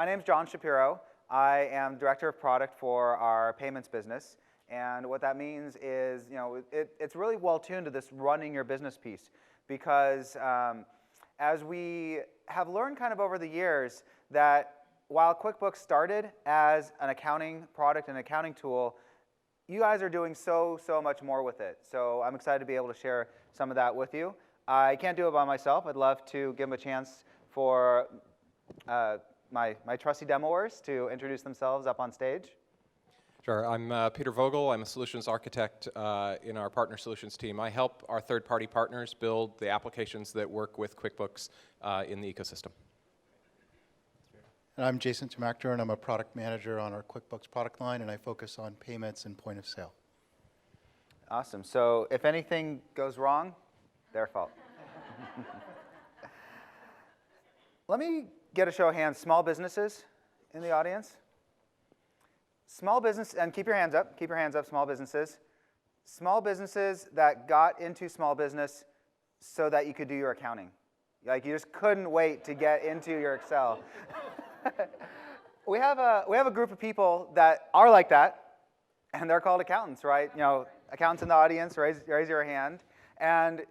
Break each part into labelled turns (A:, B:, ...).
A: My name's John Shapiro. I am Director of Product for our payments business. And what that means is, it's really well tuned to this running your business piece. Because as we have learned kind of over the years that while QuickBooks started as an accounting product and accounting tool, you guys are doing so much more with it. So I'm excited to be able to share some of that with you. I can't do it by myself. I'd love to give them a chance for my trusty demoers to introduce themselves up on stage.
B: Sure. I'm Peter Vogel. I'm a solutions architect in our partner solutions team. I help our third-party partners build the applications that work with QuickBooks in the ecosystem.
C: And I'm Jason Tomakter, and I'm a product manager on our QuickBooks product line, and I focus on payments and point of sale.
A: Awesome. So if anything goes wrong, their fault. Let me get a show of hands. Small businesses in the audience? Small business, and keep your hands up, small businesses. Small businesses that got into small business so that you could do your accounting. Like you just couldn't wait to get into your Excel. We have a group of people that are like that, and they're called accountants, right? Accountants in the audience, raise your hand. And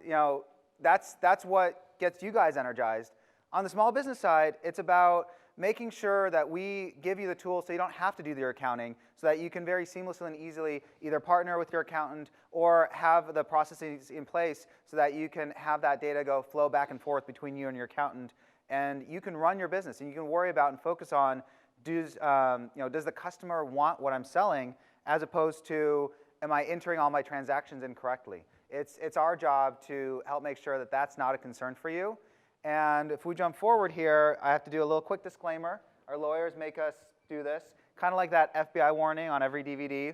A: that's what gets you guys energized. On the small business side, it's about making sure that we give you the tools so you don't have to do your accounting, so that you can very seamlessly and easily either partner with your accountant or have the processes in place so that you can have that data flow back and forth between you and your accountant. And you can run your business, and you can worry about and focus on, does the customer want what I'm selling, as opposed to, am I entering all my transactions incorrectly? It's our job to help make sure that that's not a concern for you. And if we jump forward here, I have to do a little quick disclaimer. Our lawyers make us do this, kind of like that FBI warning on every DVD.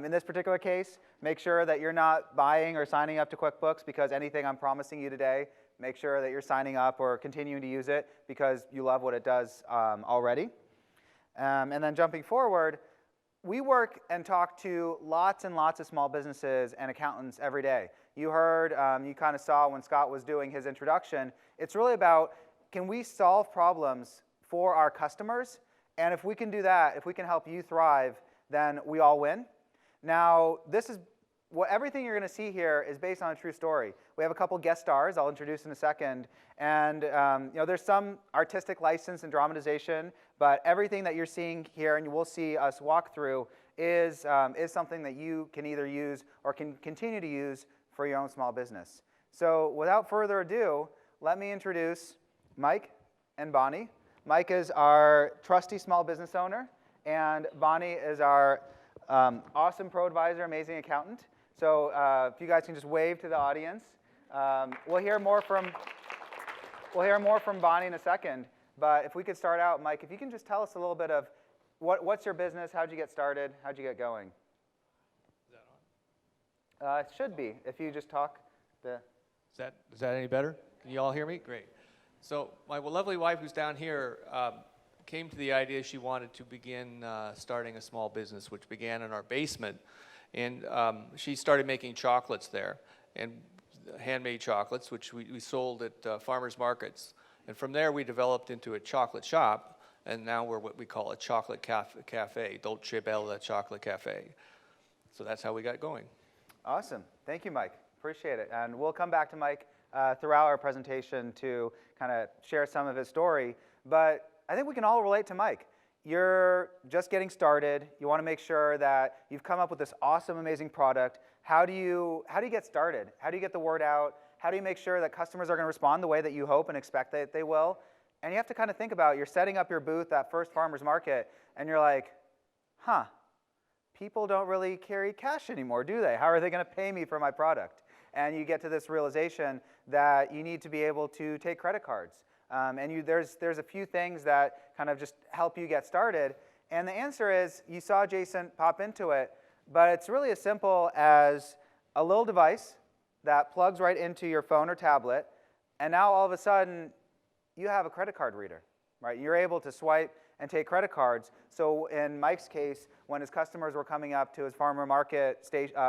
A: In this particular case, make sure that you're not buying or signing up to QuickBooks because anything I'm promising you today, make sure that you're signing up or continuing to use it because you love what it does already. And then jumping forward, we work and talk to lots and lots of small businesses and accountants every day. You heard, you kind of saw when Scott was doing his introduction, it's really about, can we solve problems for our customers? And if we can do that, if we can help you thrive, then we all win. Now, everything you're going to see here is based on a true story. We have a couple guest stars I'll introduce in a second. And there's some artistic license and dramatization, but everything that you're seeing here and you will see us walk through is something that you can either use or can continue to use for your own small business. So without further ado, let me introduce Mike and Bonnie. Mike is our trusty small business owner, and Bonnie is our awesome pro advisor, amazing accountant. So if you guys can just wave to the audience. We'll hear more from Bonnie in a second. But if we could start out, Mike, if you can just tell us a little bit of what's your business, how'd you get started, how'd you get going?
D: Is that on?
A: It should be, if you just talk.
D: Is that any better? Can you all hear me? Great. So my lovely wife, who's down here, came to the idea she wanted to begin starting a small business, which began in our basement. And she started making chocolates there, and handmade chocolates, which we sold at farmers markets. And from there, we developed into a chocolate shop, and now we're what we call a chocolate cafe, Dolce Bella Chocolate Cafe. So that's how we got going.
A: Awesome. Thank you, Mike. Appreciate it. And we'll come back to Mike throughout our presentation to kind of share some of his story. But I think we can all relate to Mike. You're just getting started. You want to make sure that you've come up with this awesome, amazing product. How do you get started? How do you get the word out? How do you make sure that customers are going to respond the way that you hope and expect that they will? And you have to kind of think about, you're setting up your booth at first farmer's market, and you're like, people don't really carry cash anymore, do they? How are they going to pay me for my product? And you get to this realization that you need to be able to take credit cards. There's a few things that kind of just help you get started. And the answer is, you saw Jason pop into it, but it's really as simple as a little device that plugs right into your phone or tablet, and now all of a sudden, you have a credit card reader, right? You're able to swipe and take credit cards. So in Mike's case, when his customers were coming up to his farmer market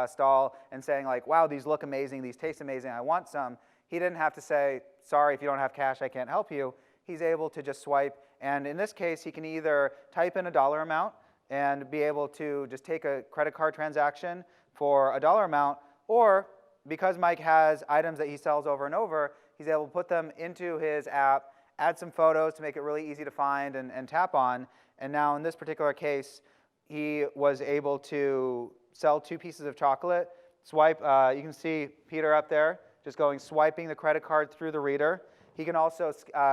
A: stall and saying like, wow, these look amazing, these taste amazing, I want some, he didn't have to say, sorry, if you don't have cash, I can't help you. He's able to just swipe And in this case, he can either type in a dollar amount and be able to just take a credit card transaction for a dollar amount, or because Mike has items that he sells over and over, he's able to put them into his app, add some photos to make it really easy to find and tap on. And now in this particular case, he was able to sell 2 pieces of chocolate. Swipe, you can see Peter up there just swiping the credit card through the reader. He can also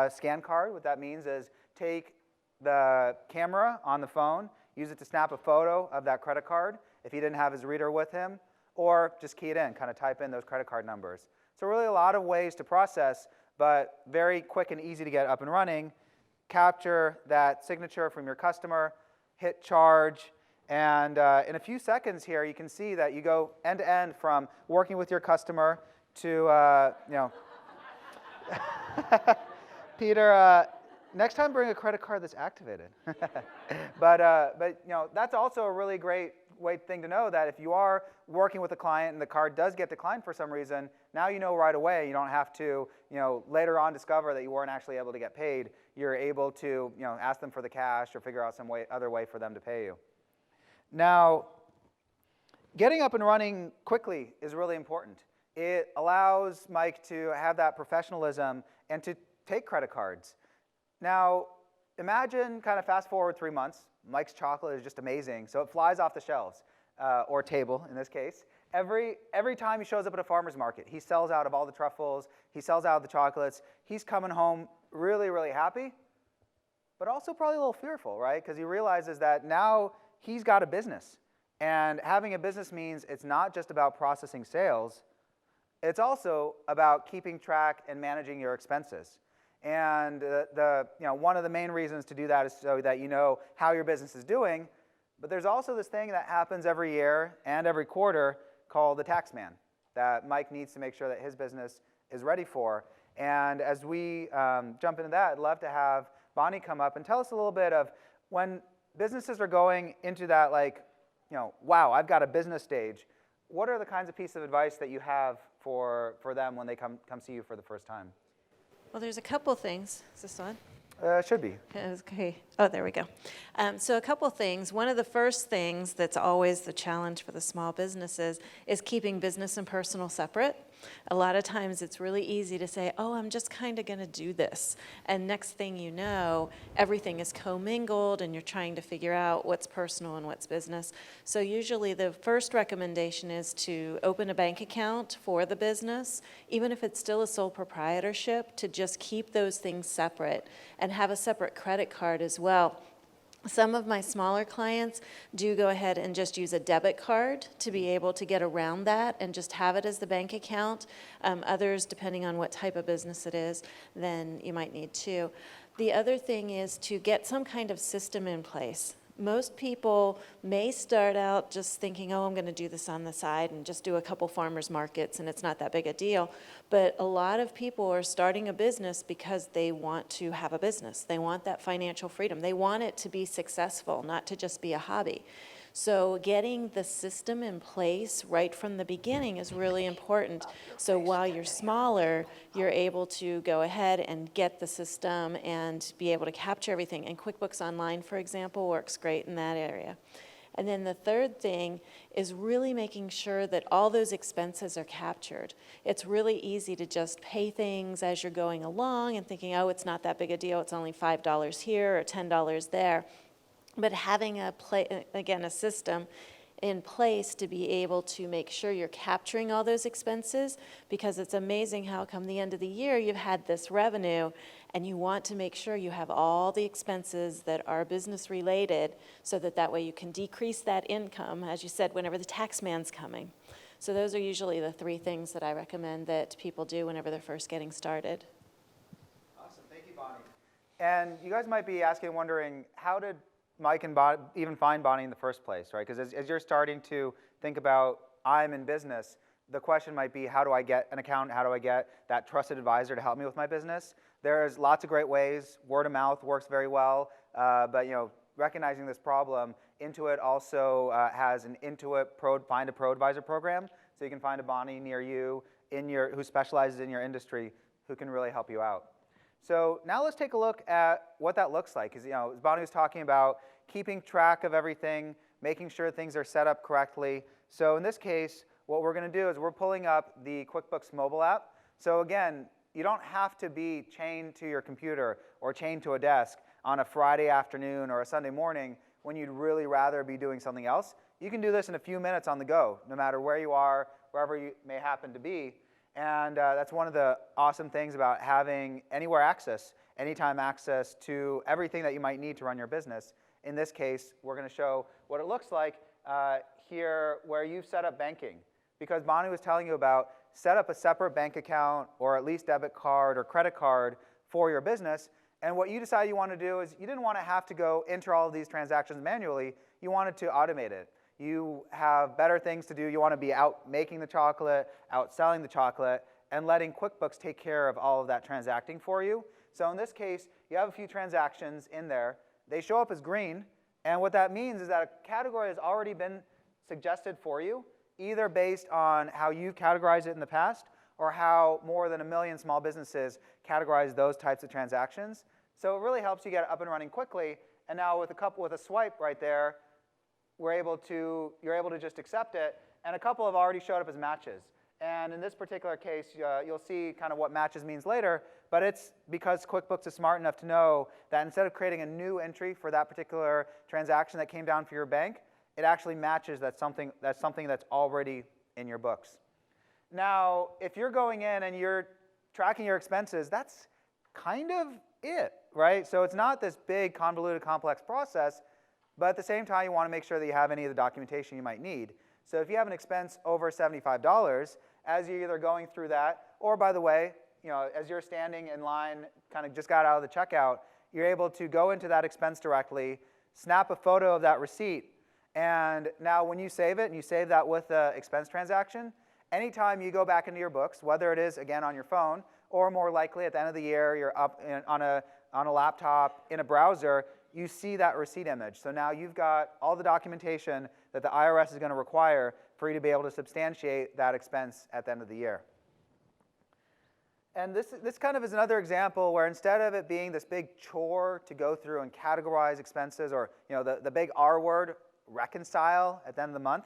A: scan card. What that means is take the camera on the phone, use it to snap a photo of that credit card if he didn't have his reader with him, or just key it in, kind of type in those credit card numbers. So really a lot of ways to process, but very quick and easy to get up and running. Capture that signature from your customer, hit charge, and in a few seconds here, you can see that you go end to end from working with your customer to, Peter, next time bring a credit card that's activated. but that's also a really great thing to know, that if you are working with a client and the card does get declined for some reason, now you know right away. You don't have to later on discover that you weren't actually able to get paid. You're able to ask them for the cash or figure out some other way for them to pay you. Now, getting up and running quickly is really important. It allows Mike to have that professionalism and to take credit cards. Now, imagine kind of fast forward 3 months. Mike's chocolate is just amazing, so it flies off the shelves, or table in this case. Every time he shows up at a farmer's market, he sells out of all the truffles, he sells out of the chocolates. He's coming home really, really happy, but also probably a little fearful, right? Because he realizes that now he's got a business. And having a business means it's not just about processing sales, it's also about keeping track and managing your expenses. And one of the main reasons to do that is so that you know how your business is doing. But there's also this thing that happens every year and every quarter called the tax man that Mike needs to make sure that his business is ready for. And as we jump into that, I'd love to have Bonnie come up and tell us a little bit of when businesses are going into that, wow, I've got a business stage. What are the kinds of pieces of advice that you have for them when they come see you for the first time?
E: Well, there's a couple things. Is this on?
A: Should be.
E: Okay. Oh, there we go. So a couple things. One of the first things that's always the challenge for the small businesses is keeping business and personal separate. A lot of times it's really easy to say, oh, I'm just kind of going to do this. And next thing you know, everything is commingled and you're trying to figure out what's personal and what's business. So usually the first recommendation is to open a bank account for the business, even if it's still a sole proprietorship, to just keep those things separate and have a separate credit card as well. Some of my smaller clients do go ahead and just use a debit card to be able to get around that and just have it as the bank account. Others, depending on what type of business it is, then you might need two. The other thing is to get some kind of system in place. Most people may start out just thinking, oh, I'm going to do this on the side and just do a couple farmers markets and it's not that big a deal. But a lot of people are starting a business because they want to have a business. They want that financial freedom. They want it to be successful, not to just be a hobby. So getting the system in place right from the beginning is really important. So while you're smaller, you're able to go ahead and get the system and be able to capture everything. And QuickBooks Online, for example, works great in that area. And then the third thing is really making sure that all those expenses are captured. It's really easy to just pay things as you're going along and thinking, oh, it's not that big a deal. It's only $5 here or $10 there. But having a system in place to be able to make sure you're capturing all those expenses, because it's amazing how come the end of the year you've had this revenue and you want to make sure you have all the expenses that are business related so that way you can decrease that income, as you said, whenever the tax man's coming. So those are usually the three things that I recommend that people do whenever they're first getting started.
A: Awesome. Thank you, Bonnie. And you guys might be asking, wondering, how did Mike and even find Bonnie in the first place, right? Because as you're starting to think about, I'm in business, the question might be, how do I get an account? How do I get that trusted advisor to help me with my business? There's lots of great ways. Word of mouth works very well. But recognizing this problem, Intuit also has an Intuit Find a Pro Advisor program. So you can find a Bonnie near you who specializes in your industry who can really help you out. So now let's take a look at what that looks like. Because as Bonnie was talking about, keeping track of everything, making sure things are set up correctly. So in this case, what we're going to do is we're pulling up the QuickBooks mobile app. So again, you don't have to be chained to your computer or chained to a desk on a Friday afternoon or a Sunday morning when you'd really rather be doing something else. You can do this in a few minutes on the go, no matter where you are, wherever you may happen to be. And that's one of the awesome things about having anywhere access, anytime access to everything that you might need to run your business. In this case, we're going to show what it looks like here where you've set up banking. Because Bonnie was telling you about set up a separate bank account or at least debit card or credit card for your business. And what you decided you want to do is you didn't want to have to go enter all of these transactions manually. You wanted to automate it. You have better things to do. You want to be out making the chocolate, out selling the chocolate, and letting QuickBooks take care of all of that transacting for you. So in this case, you have a few transactions in there. They show up as green. And what that means is that a category has already been suggested for you, either based on how you categorized it in the past or how more than 1 million small businesses categorize those types of transactions. So it really helps you get up and running quickly. And now with a swipe right there, you're able to just accept it. And a couple have already showed up as matches. And in this particular case, you'll see kind of what matches means later. But it's because QuickBooks is smart enough to know that instead of creating a new entry for that particular transaction that came down for your bank, it actually matches something that's already in your books. Now, if you're going in and you're tracking your expenses, that's kind of it, right? So it's not this big, convoluted, complex process, but at the same time, you want to make sure that you have any of the documentation you might need. So if you have an expense over $75, as you're either going through that, or by the way, as you're standing in line, kind of just got out of the checkout, you're able to go into that expense directly, snap a photo of that receipt, and now when you save it, and you save that with the expense transaction, anytime you go back into your books, whether it is, again, on your phone, or more likely at the end of the year, you're up on a laptop, in a browser, you see that receipt image. So now you've got all the documentation that the IRS is going to require for you to be able to substantiate that expense at the end of the year. And this kind of is another example where instead of it being this big chore to go through and categorize expenses, or the big R word, reconcile at the end of the month,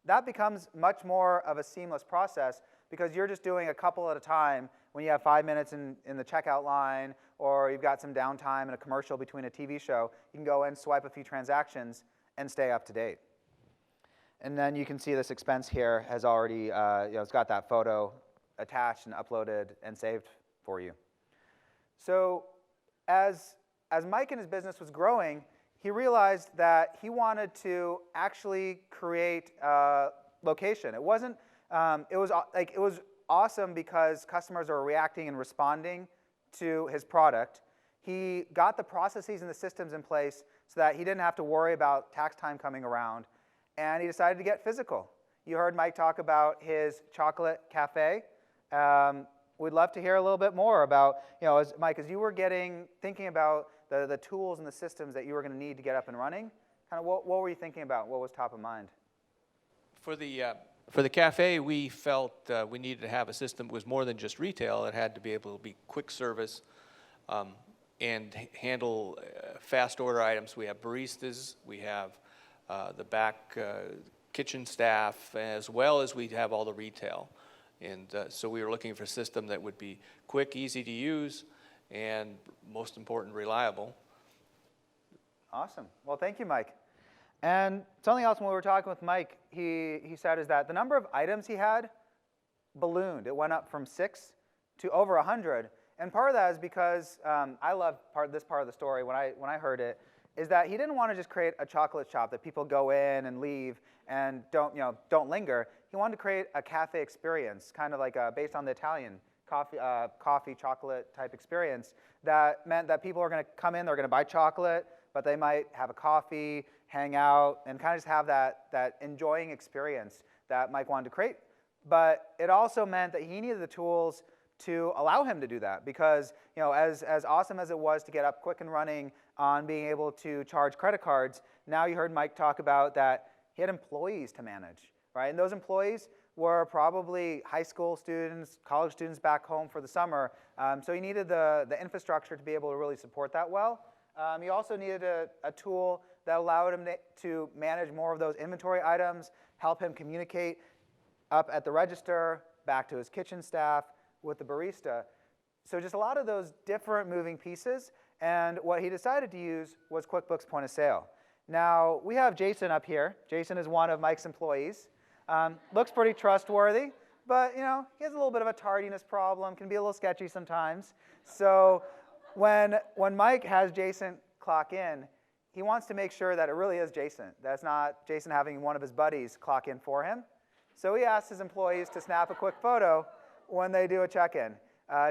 A: that becomes much more of a seamless process because you're just doing a couple at a time when you have 5 minutes in the checkout line, or you've got some downtime in a commercial between a TV show. You can go in, swipe a few transactions, and stay up to date. And then you can see this expense here has already, it's got that photo attached and uploaded and saved for you. So as Mike and his business was growing, he realized that he wanted to actually create a location. It wasn't, it was awesome because customers are reacting and responding to his product. He got the processes and the systems in place so that he didn't have to worry about tax time coming around, and he decided to get physical. You heard Mike talk about his chocolate cafe. We'd love to hear a little bit more about, Mike, as you were thinking about the tools and the systems that you were going to need to get up and running, kind of what were you thinking about? What was top of mind?
D: For the cafe, we felt we needed to have a system that was more than just retail. It had to be able to be quick service and handle fast order items. We have baristas, we have the back kitchen staff, as well as we have all the retail. And so we were looking for a system that would be quick, easy to use, and most important, reliable.
A: Awesome. Well, thank you, Mike. And something else when we were talking with Mike, he said is that the number of items he had ballooned. It went up from 6 to over 100. And part of that is because I love this part of the story when I heard it, is that he didn't want to just create a chocolate shop that people go in and leave and don't linger. He wanted to create a cafe experience, kind of like based on the Italian coffee chocolate type experience. That meant that people are going to come in, they're going to buy chocolate, but they might have a coffee, hang out, and kind of just have that enjoying experience that Mike wanted to create. But it also meant that he needed the tools to allow him to do that because as awesome as it was to get up quick and running on being able to charge credit cards, now you heard Mike talk about that he had employees to manage, right? And those employees were probably high school students, college students back home for the summer. So he needed the infrastructure to be able to really support that well. He also needed a tool that allowed him to manage more of those inventory items, help him communicate up at the register, back to his kitchen staff, with the barista. So just a lot of those different moving pieces. And what he decided to use was QuickBooks Point of Sale. Now, we have Jason up here. Jason is one of Mike's employees. Looks pretty trustworthy, but he has a little bit of a tardiness problem, can be a little sketchy sometimes. So when Mike has Jason clock in, he wants to make sure that it really is Jason. That's not Jason having one of his buddies clock in for him. So he asks his employees to snap a quick photo when they do a check-in.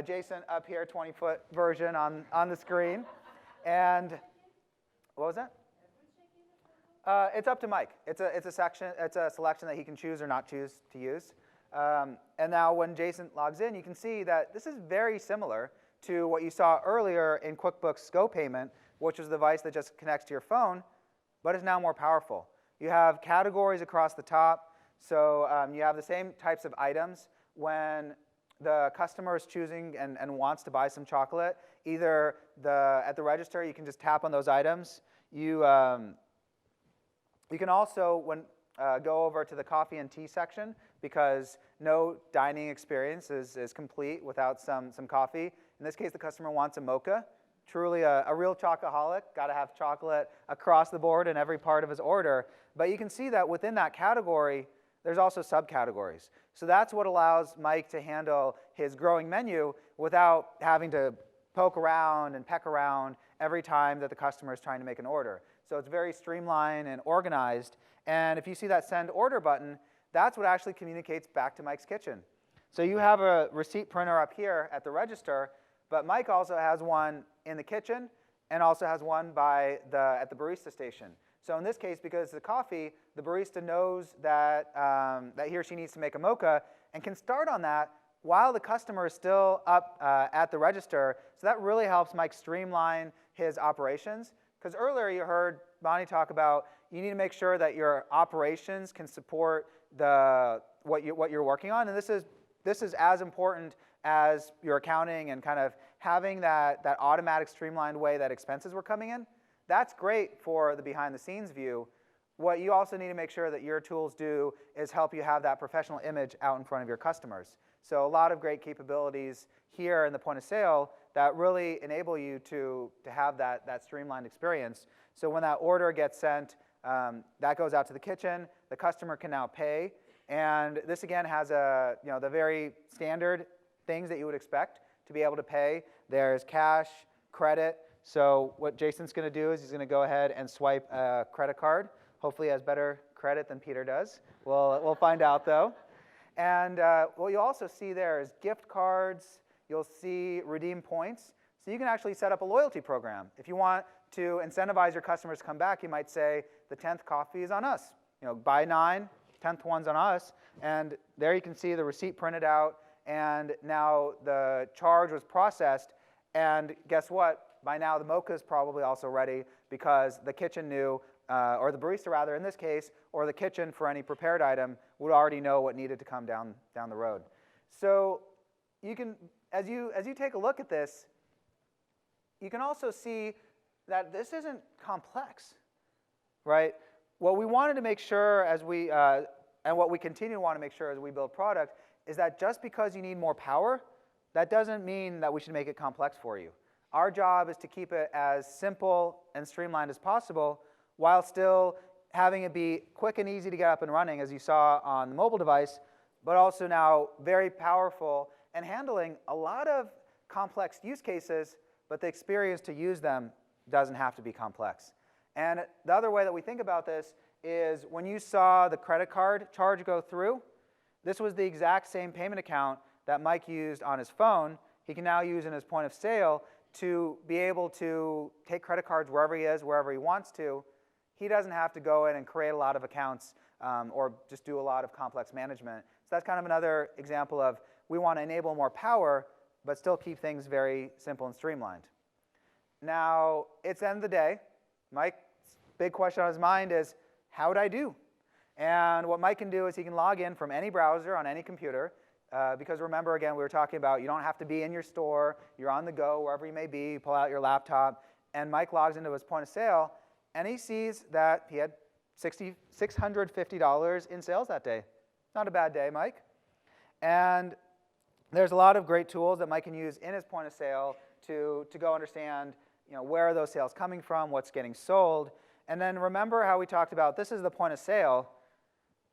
A: Jason up here, 20-foot version on the screen. And what was that? It's up to Mike. It's a selection that he can choose or not choose to use. And now when Jason logs in, you can see that this is very similar to what you saw earlier in QuickBooks Go Payment, which is the device that just connects to your phone, but is now more powerful. You have categories across the top, so you have the same types of items. When the customer is choosing and wants to buy some chocolate, either at the register, you can just tap on those items. You can also go over to the coffee and tea section, because no dining experience is complete without some coffee. In this case, the customer wants a mocha. Truly a real chocoholic, got to have chocolate across the board in every part of his order. But you can see that within that category, there's also subcategories. So that's what allows Mike to handle his growing menu without having to poke around and peck around every time that the customer is trying to make an order. So it's very streamlined and organized. And if you see that send order button, that's what actually communicates back to Mike's Kitchen. So you have a receipt printer up here at the register, but Mike also has one in the kitchen and also has one at the barista station. So in this case, because it's a coffee, the barista knows that he or she needs to make a mocha and can start on that while the customer is still up at the register. So that really helps Mike streamline his operations. Because earlier you heard Bonnie talk about you need to make sure that your operations can support what you're working on. And this is as important as your accounting and kind of having that automatic streamlined way that expenses were coming in. That's great for the behind-the-scenes view. What you also need to make sure that your tools do is help you have that professional image out in front of your customers. So a lot of great capabilities here in the point of sale that really enable you to have that streamlined experience. So when that order gets sent, that goes out to the kitchen. The customer can now pay. And this, again, has the very standard things that you would expect to be able to pay. There's cash, credit. So what Jason's going to do is he's going to go ahead and swipe a credit card. Hopefully he has better credit than Peter does. We'll find out, though. And what you'll also see there is gift cards. You'll see redeem points. So you can actually set up a loyalty program. If you want to incentivize your customers to come back, you might say, the 10th coffee is on us. Buy 9, 10th one's on us. And there you can see the receipt printed out. And now the charge was processed. And guess what? By now, the mocha is probably also ready because the kitchen knew, or the barista rather in this case, or the kitchen for any prepared item would already know what needed to come down the road. So you can, as you take a look at this, you can also see that this isn't complex, right? What we wanted to make sure as we, and what we continue to want to make sure as we build product, is that just because you need more power, that doesn't mean that we should make it complex for you. Our job is to keep it as simple and streamlined as possible while still having it be quick and easy to get up and running, as you saw on the mobile device, but also now very powerful and handling a lot of complex use cases, but the experience to use them doesn't have to be complex. And the other way that we think about this is when you saw the credit card charge go through, this was the exact same payment account that Mike used on his phone. He can now use in his point of sale to be able to take credit cards wherever he is, wherever he wants to. He doesn't have to go in and create a lot of accounts or just do a lot of complex management. So that's kind of another example of we want to enable more power, but still keep things very simple and streamlined. Now, it's the end of the day. Mike's big question on his mind is, how would I do? And what Mike can do is he can log in from any browser on any computer, because remember, again, we were talking about you don't have to be in your store. You're on the go, wherever you may be. You pull out your laptop, and Mike logs into his point of sale, and he sees that he had $650 in sales that day. Not a bad day, Mike. And there's a lot of great tools that Mike can use in his point of sale to go understand, where are those sales coming from, what's getting sold. And then remember how we talked about this is the point of sale.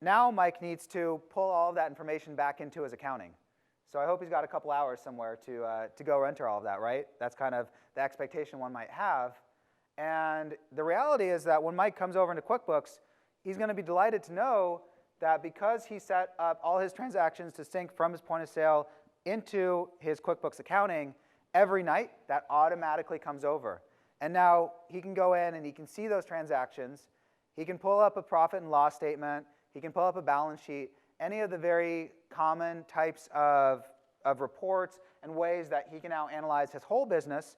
A: Now Mike needs to pull all of that information back into his accounting. So I hope he's got a couple hours somewhere to go enter all of that, right? That's kind of the expectation one might have. And the reality is that when Mike comes over into QuickBooks, he's going to be delighted to know that because he set up all his transactions to sync from his point of sale into his QuickBooks accounting, every night that automatically comes over. And now he can go in and he can see those transactions. He can pull up a profit and loss statement. He can pull up a balance sheet, any of the very common types of reports and ways that he can now analyze his whole business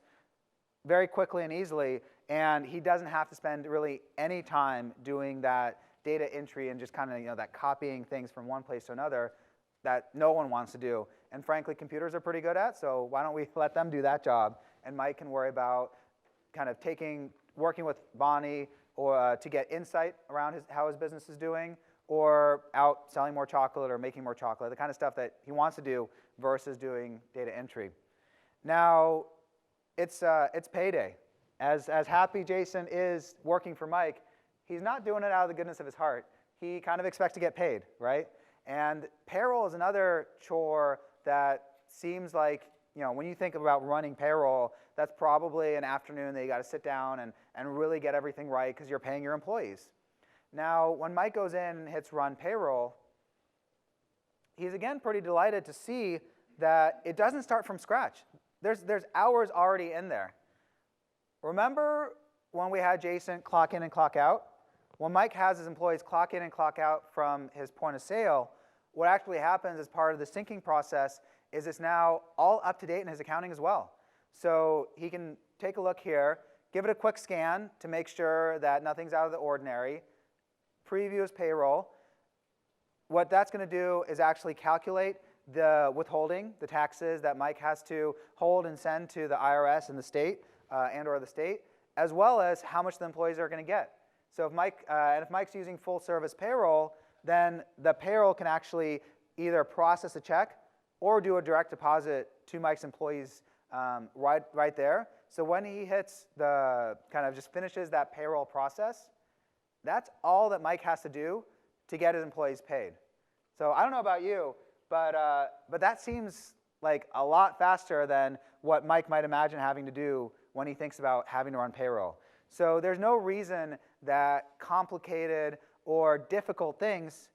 A: very quickly and easily. And he doesn't have to spend really any time doing that data entry and just kind of that copying things from one place to another that no one wants to do. And frankly, computers are pretty good at, so why don't we let them do that job? And Mike can worry about kind of working with Bonnie or to get insight around how his business is doing, or out selling more chocolate or making more chocolate, the kind of stuff that he wants to do versus doing data entry. Now, it's payday. As happy Jason is working for Mike, he's not doing it out of the goodness of his heart. He kind of expects to get paid, right? And payroll is another chore that seems like, when you think about running payroll, that's probably an afternoon that you got to sit down and really get everything right because you're paying your employees. Now, when Mike goes in and hits run payroll, he's again pretty delighted to see that it doesn't start from scratch. There's hours already in there. Remember when we had Jason clock in and clock out? When Mike has his employees clock in and clock out from his point of sale, what actually happens as part of the syncing process is it's now all up to date in his accounting as well. So he can take a look here, give it a quick scan to make sure that nothing's out of the ordinary, preview his payroll. What that's going to do is actually calculate the withholding, the taxes that Mike has to hold and send to the IRS and the state, and/or the state, as well as how much the employees are going to get. So if Mike's using full service payroll, then the payroll can actually either process a check or do a direct deposit to Mike's employees right there. So when he hits just finishes that payroll process, that's all that Mike has to do to get his employees paid. So I don't know about you, but that seems like a lot faster than what Mike might imagine having to do when he thinks about having to run payroll. So there's no reason that complicated or difficult things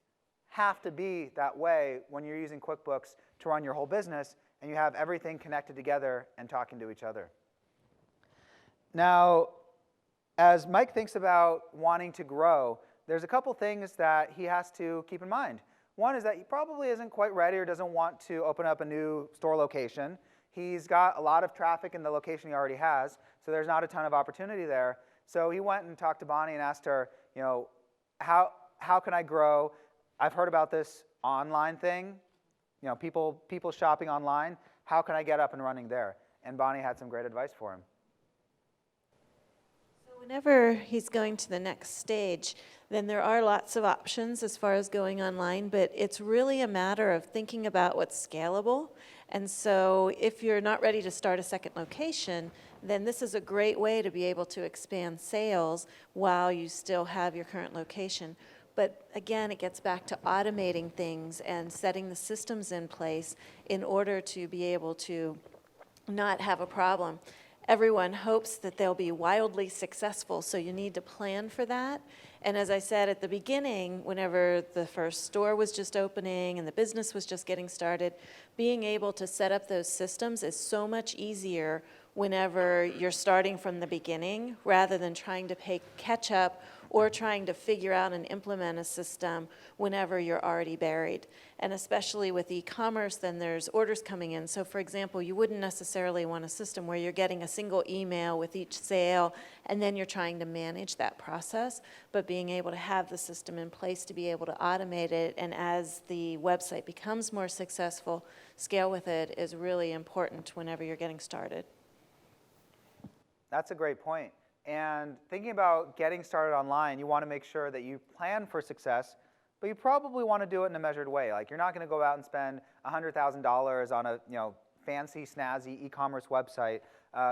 A: have to be that way when you're using QuickBooks to run your whole business and you have everything connected together and talking to each other. Now, as Mike thinks about wanting to grow, there's a couple things that he has to keep in mind. One is that he probably isn't quite ready or doesn't want to open up a new store location. He's got a lot of traffic in the location he already has, so there's not a ton of opportunity there. So he went and talked to Bonnie and asked her, how can I grow? I've heard about this online thing, people shopping online. How can I get up and running there? And Bonnie had some great advice for him.
E: Whenever he's going to the next stage, then there are lots of options as far as going online, but it's really a matter of thinking about what's scalable. And so if you're not ready to start a second location, then this is a great way to be able to expand sales while you still have your current location. But again, it gets back to automating things and setting the systems in place in order to be able to not have a problem. Everyone hopes that they'll be wildly successful, so you need to plan for that. And as I said at the beginning, whenever the first store was just opening and the business was just getting started, being able to set up those systems is so much easier whenever you're starting from the beginning rather than trying to play catch up or trying to figure out and implement a system whenever you're already buried. And especially with e-commerce, then there's orders coming in. So for example, you wouldn't necessarily want a system where you're getting a single email with each sale, and then you're trying to manage that process, but being able to have the system in place to be able to automate it, and as the website becomes more successful, scale with it is really important whenever you're getting started.
A: That's a great point. And thinking about getting started online, you want to make sure that you plan for success, but you probably want to do it in a measured way. Like, you're not going to go out and spend $100,000 on a fancy, snazzy e-commerce website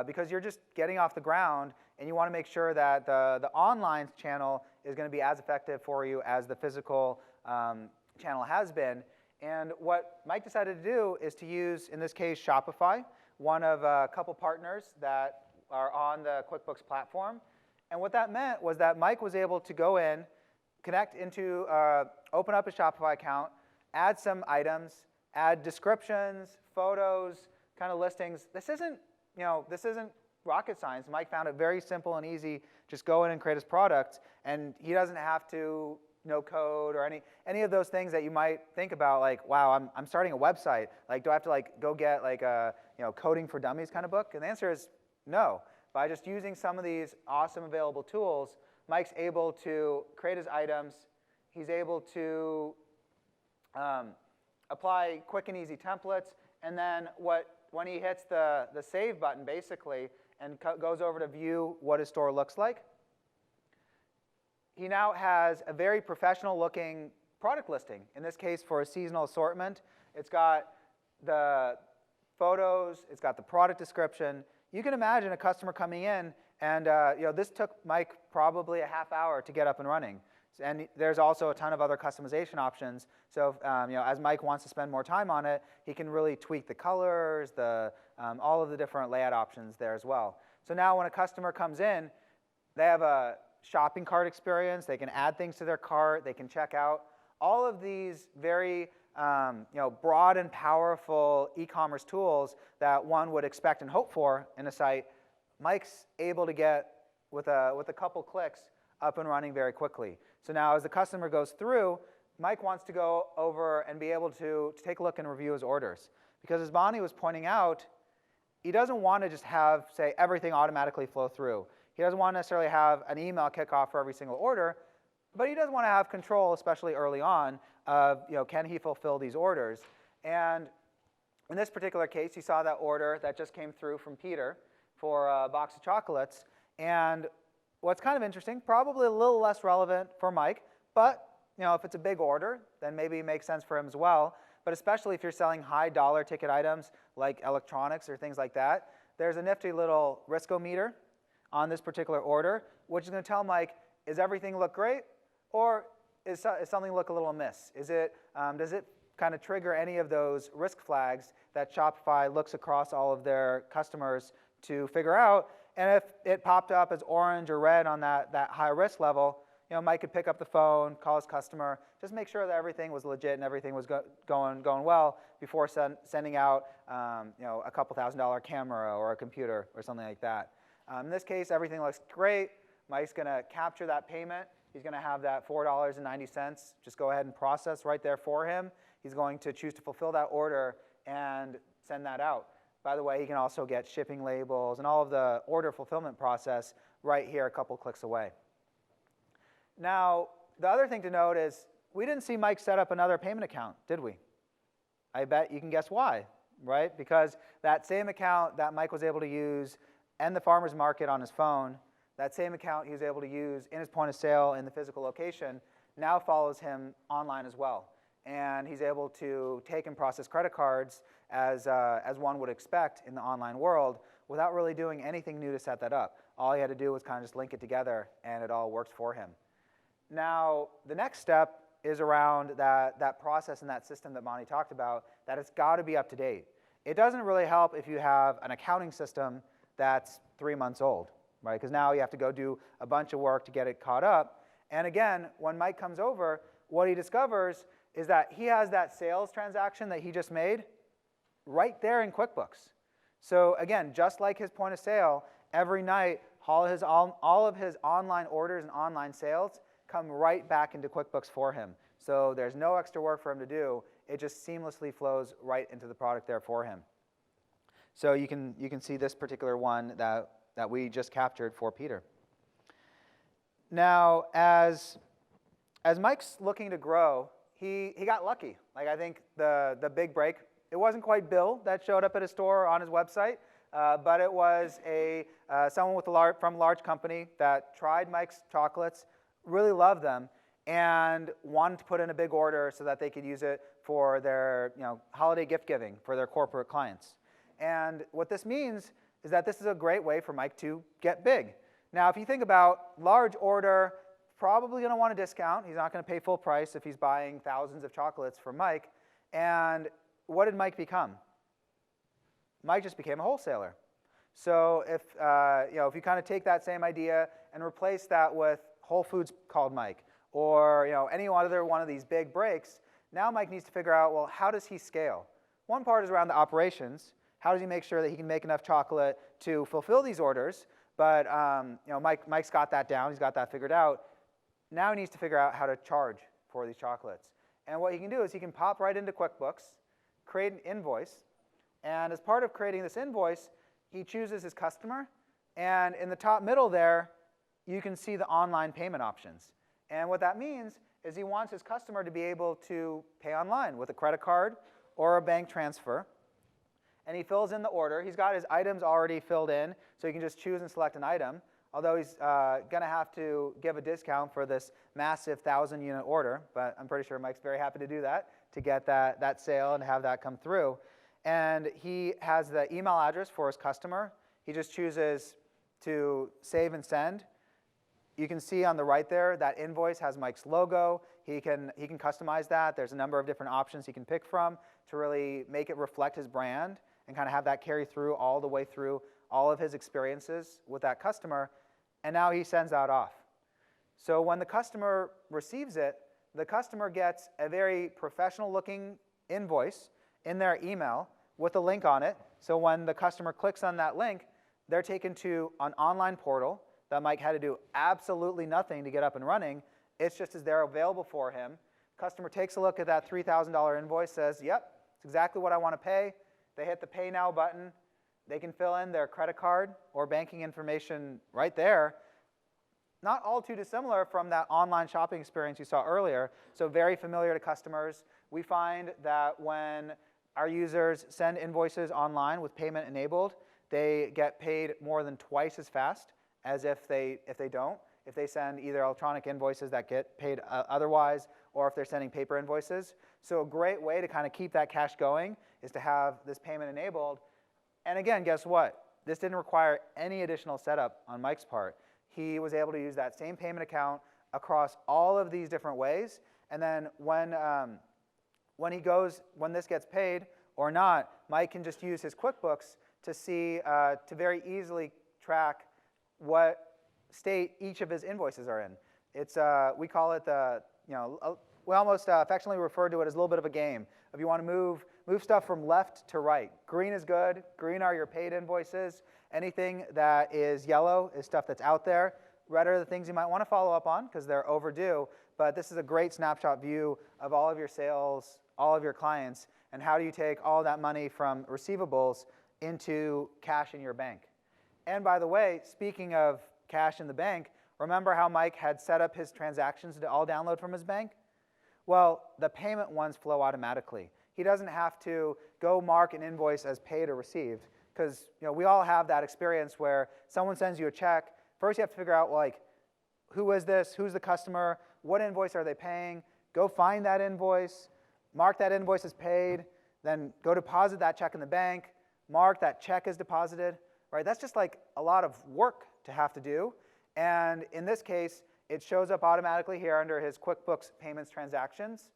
A: because you're just getting off the ground, and you want to make sure that the online channel is going to be as effective for you as the physical channel has been. And what Mike decided to do is to use, in this case, Shopify, one of a couple partners that are on the QuickBooks platform. And what that meant was that Mike was able to go in, connect into, open up a Shopify account, add some items, add descriptions, photos, kind of listings. This isn't rocket science. Mike found it very simple and easy. Just go in and create his product, and he doesn't have to know code or any of those things that you might think about, like, wow, I'm starting a website. Like, do I have to go get a coding for dummies kind of book? And the answer is no. By just using some of these awesome available tools, Mike's able to create his items. He's able to apply quick and easy templates. And then when he hits the save button, basically, and goes over to view what his store looks like, he now has a very professional-looking product listing. In this case, for a seasonal assortment, it's got the photos, it's got the product description. You can imagine a customer coming in, and this took Mike probably a half hour to get up and running. And there's also a ton of other customization options. So as Mike wants to spend more time on it, he can really tweak the colors, all of the different layout options there as well. So now when a customer comes in, they have a shopping cart experience. They can add things to their cart. They can check out. All of these very broad and powerful e-commerce tools that one would expect and hope for in a site, Mike's able to get with a couple clicks up and running very quickly. So now as the customer goes through, Mike wants to go over and be able to take a look and review his orders. Because as Bonnie was pointing out, he doesn't want to just have, say, everything automatically flow through. He doesn't want to necessarily have an email kickoff for every single order, but he does want to have control, especially early on, of can he fulfill these orders. And in this particular case, you saw that order that just came through from Peter for a box of chocolates. And what's kind of interesting, probably a little less relevant for Mike, but if it's a big order, then maybe it makes sense for him as well. But especially if you're selling high dollar ticket items like electronics or things like that, there's a nifty little risk-o-meter on this particular order, which is going to tell Mike, is everything look great, or is something look a little amiss? Does it kind of trigger any of those risk flags that Shopify looks across all of their customers to figure out? And if it popped up as orange or red on that high risk level, Mike could pick up the phone, call his customer, just make sure that everything was legit and everything was going well before sending out a couple $1,000 camera or a computer or something like that. In this case, everything looks great. Mike's going to capture that payment. He's going to have that $4.90 just go ahead and process right there for him. He's going to choose to fulfill that order and send that out. By the way, he can also get shipping labels and all of the order fulfillment process right here a couple clicks away. Now, the other thing to note is we didn't see Mike set up another payment account, did we? I bet you can guess why, right? Because that same account that Mike was able to use and the farmer's market on his phone, that same account he was able to use in his point of sale in the physical location now follows him online as well. And he's able to take and process credit cards as one would expect in the online world without really doing anything new to set that up. All he had to do was kind of just link it together, and it all works for him. Now, the next step is around that process and that system that Bonnie talked about, that it's got to be up to date. It doesn't really help if you have an accounting system that's 3 months old, right? Because now you have to go do a bunch of work to get it caught up. And again, when Mike comes over, what he discovers is that he has that sales transaction that he just made right there in QuickBooks. So again, just like his point of sale, every night all of his online orders and online sales come right back into QuickBooks for him. So there's no extra work for him to do. It just seamlessly flows right into the product there for him. So you can see this particular one that we just captured for Peter. Now, as Mike's looking to grow, he got lucky. Like, I think the big break, it wasn't quite Bill that showed up at his store or on his website, but it was someone from a large company that tried Mike's chocolates, really loved them, and wanted to put in a big order so that they could use it for their holiday gift giving for their corporate clients. And what this means is that this is a great way for Mike to get big. Now, if you think about large order, probably going to want a discount. He's not going to pay full price if he's buying thousands of chocolates from Mike. And what did Mike become? Mike just became a wholesaler. So if you kind of take that same idea and replace that with Whole Foods called Mike, or any other one of these big breaks, now Mike needs to figure out, well, how does he scale? One part is around the operations. How does he make sure that he can make enough chocolate to fulfill these orders? But Mike's got that down. He's got that figured out. Now he needs to figure out how to charge for these chocolates. And what he can do is he can pop right into QuickBooks, create an invoice, and as part of creating this invoice, he chooses his customer. And in the top middle there, you can see the online payment options. And what that means is he wants his customer to be able to pay online with a credit card or a bank transfer. And he fills in the order. He's got his items already filled in, so he can just choose and select an item, although he's going to have to give a discount for this massive 1,000-unit order. But I'm pretty sure Mike's very happy to do that, to get that sale and have that come through. And he has the email address for his customer. He just chooses to save and send. You can see on the right there that invoice has Mike's logo. He can customize that. There's a number of different options he can pick from to really make it reflect his brand and kind of have that carry through all the way through all of his experiences with that customer. And now he sends that off. So when the customer receives it, the customer gets a very professional-looking invoice in their email with a link on it. So when the customer clicks on that link, they're taken to an online portal that Mike had to do absolutely nothing to get up and running. It's just as they're available for him. Customer takes a look at that $3,000 invoice, says, yep, it's exactly what I want to pay. They hit the Pay Now button. They can fill in their credit card or banking information right there. Not all too dissimilar from that online shopping experience you saw earlier, so very familiar to customers. We find that when our users send invoices online with payment enabled, they get paid more than twice as fast as if they don't. If they send either electronic invoices that get paid otherwise, or if they're sending paper invoices. So a great way to kind of keep that cash going is to have this payment enabled. And again, guess what? This didn't require any additional setup on Mike's part. He was able to use that same payment account across all of these different ways. And then when this gets paid or not, Mike can just use his QuickBooks to see, to very easily track what state each of his invoices are in. It's, we call it we almost affectionately refer to it as a little bit of a game. If you want to move stuff from left to right. Green is good. Green are your paid invoices. Anything that is yellow is stuff that's out there. Red are the things you might want to follow up on because they're overdue. But this is a great snapshot view of all of your sales, all of your clients, and how do you take all that money from receivables into cash in your bank. And by the way, speaking of cash in the bank, remember how Mike had set up his transactions to all download from his bank? Well, the payment ones flow automatically. He doesn't have to go mark an invoice as paid or received because we all have that experience where someone sends you a check. First you have to figure out who is this, who's the customer, what invoice are they paying, go find that invoice, mark that invoice as paid, then go deposit that check in the bank, mark that check as deposited. Right? That's just like a lot of work to have to do. And in this case, it shows up automatically here under his QuickBooks Payments Transactions.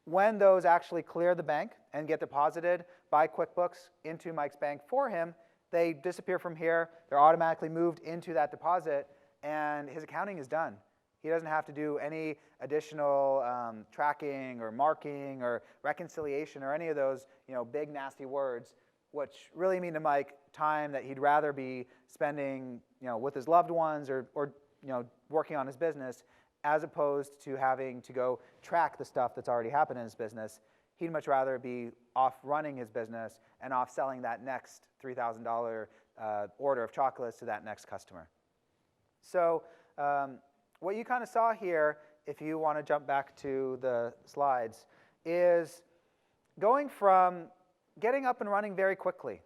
A: When those actually clear the bank and get deposited by QuickBooks into Mike's bank for him, they disappear from here. They're automatically moved into that deposit, and his accounting is done. He doesn't have to do any additional tracking or marking or reconciliation or any of those big nasty words, which really mean to Mike time that he'd rather be spending, with his loved ones or working on his business, as opposed to having to go track the stuff that's already happened in his business. He'd much rather be off running his business and off selling that next $3,000 order of chocolates to that next customer. So what you kind of saw here, if you want to jump back to the slides, is going from getting up and running very quickly.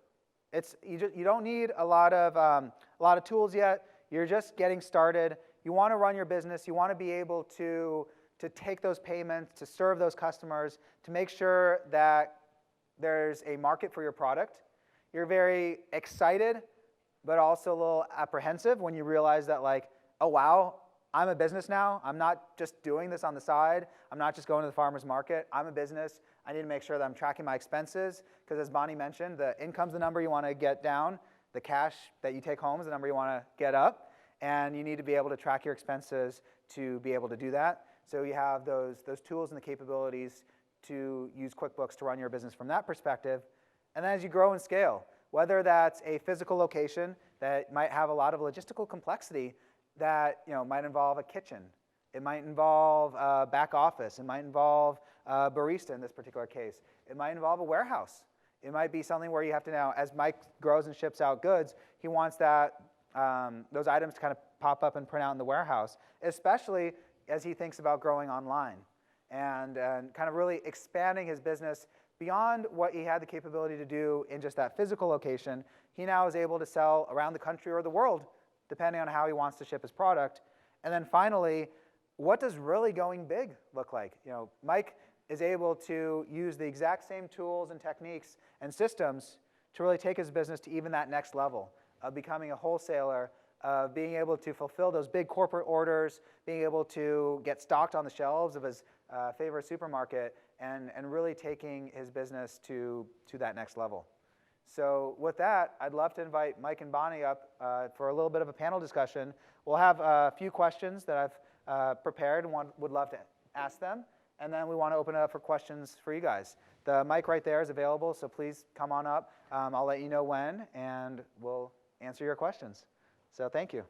A: You don't need a lot of tools yet. You're just getting started. You want to run your business. You want to be able to take those payments, to serve those customers, to make sure that there's a market for your product. You're very excited, but also a little apprehensive when you realize that, like, oh wow, I'm a business now. I'm not just doing this on the side. I'm not just going to the farmer's market. I'm a business. I need to make sure that I'm tracking my expenses, because as Bonnie mentioned, the income's the number you want to get down. The cash that you take home is the number you want to get up. And you need to be able to track your expenses to be able to do that. So you have those tools and the capabilities to use QuickBooks to run your business from that perspective. And then as you grow and scale, whether that's a physical location that might have a lot of logistical complexity that might involve a kitchen, it might involve a back office, it might involve a barista in this particular case, it might involve a warehouse. It might be something where you have to now, as Mike grows and ships out goods, he wants that those items to kind of pop up and print out in the warehouse, especially as he thinks about growing online and kind of really expanding his business beyond what he had the capability to do in just that physical location. He now is able to sell around the country or the world, depending on how he wants to ship his product. And then finally, what does really going big look like? Mike is able to use the exact same tools and techniques and systems to really take his business to even that next level of becoming a wholesaler, of being able to fulfill those big corporate orders, being able to get stocked on the shelves of his favorite supermarket, and really taking his business to that next level. So with that, I'd love to invite Mike and Bonnie up for a little bit of a panel discussion. We'll have a few questions that I've prepared and would love to ask them, and then we want to open it up for questions for you guys. The mic right there is available, so please come on up. I'll let you know when, and we'll answer your questions. So thank you.